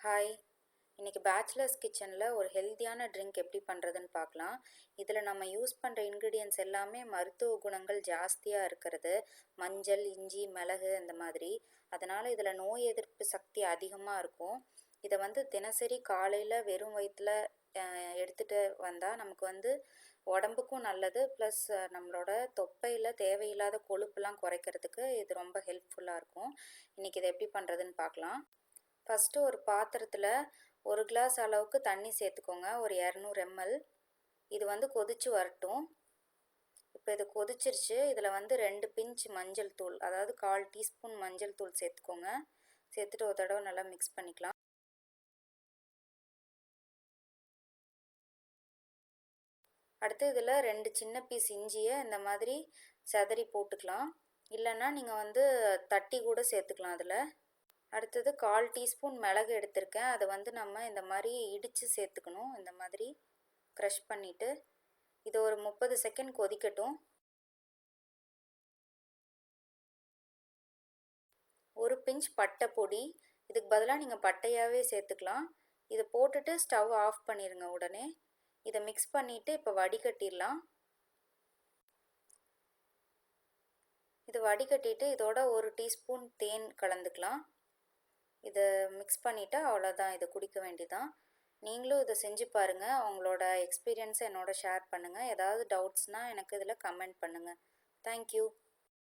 Hi. இன்னைக்கு bachelors கிச்சனில் ஒரு ஹெல்த்தியான ட்ரிங்க் எப்படி பண்ணுறதுன்னு பார்க்கலாம். இதில் நம்ம யூஸ் பண்ணுற இன்க்ரீடியன்ட்ஸ் எல்லாமே மருத்துவ குணங்கள் ஜாஸ்தியாக இருக்கிறது. மஞ்சள், இஞ்சி, மிளகு அந்த மாதிரி. அதனால் இதில் நோய் எதிர்ப்பு சக்தி அதிகமாக இருக்கும். இதை தினசரி காலையில் வெறும் வயிற்றில் எடுத்துகிட்டு வந்தால் நமக்கு உடம்புக்கும் நல்லது. ப்ளஸ் நம்மளோட தொப்பையில் தேவையில்லாத கொழுப்பெல்லாம் குறைக்கிறதுக்கு இது ரொம்ப ஹெல்ப்ஃபுல்லாக இருக்கும். இன்றைக்கி இதை எப்படி பண்ணுறதுன்னு பார்க்கலாம். ஃபஸ்ட்டு ஒரு பாத்திரத்தில் 1 கிளாஸ் அளவுக்கு தண்ணி சேர்த்துக்கோங்க. ஒரு 200 ml. இது கொதிச்சு வரட்டும். இப்போ இது கொதிச்சிருச்சு. இதில் 2 பிஞ்ச் மஞ்சள் தூள், அதாவது 1/4 டீஸ்பூன் மஞ்சள் தூள் சேர்த்துக்கோங்க. சேர்த்துட்டு ஒரு தடவை நல்லா மிக்ஸ் பண்ணிக்கலாம். அடுத்து இதில் 2 சின்ன பீஸ் இஞ்சியை இந்த மாதிரி செதறி போட்டுக்கலாம். இல்லைன்னா நீங்கள் தட்டி கூட சேர்த்துக்கலாம் அதில். அடுத்தது 1/4 டீஸ்பூன் மிளகு எடுத்திருக்கேன். அதை நம்ம இந்த மாதிரி இடித்து சேர்த்துக்கணும். இந்த மாதிரி க்ரஷ் பண்ணிவிட்டு இதை ஒரு 30 செகண்ட் கொதிக்கட்டும். ஒரு பிஞ்ச் பட்டை பொடி, இதுக்கு பதிலாக நீங்கள் பட்டையாகவே சேர்த்துக்கலாம். இதை போட்டுட்டு ஸ்டவ் ஆஃப் பண்ணிடுங்க உடனே. இதை மிக்ஸ் பண்ணிவிட்டு இப்போ வடிகட்டிடலாம். இது வடிகட்டிட்டு இதோட 1 டீஸ்பூன் தேன் கலந்துக்கலாம். இதை மிக்ஸ் பண்ணிவிட்டு அவ்வளோதான், இதை குடிக்க வேண்டியதான். நீங்களும் இதை செஞ்சு பாருங்கள். உங்களோட எக்ஸ்பீரியன்ஸை என்னோட ஷேர் பண்ணுங்கள். ஏதாவது டவுட்ஸ்னால் எனக்கு இதில் கமெண்ட் பண்ணுங்கள். தேங்க்யூ.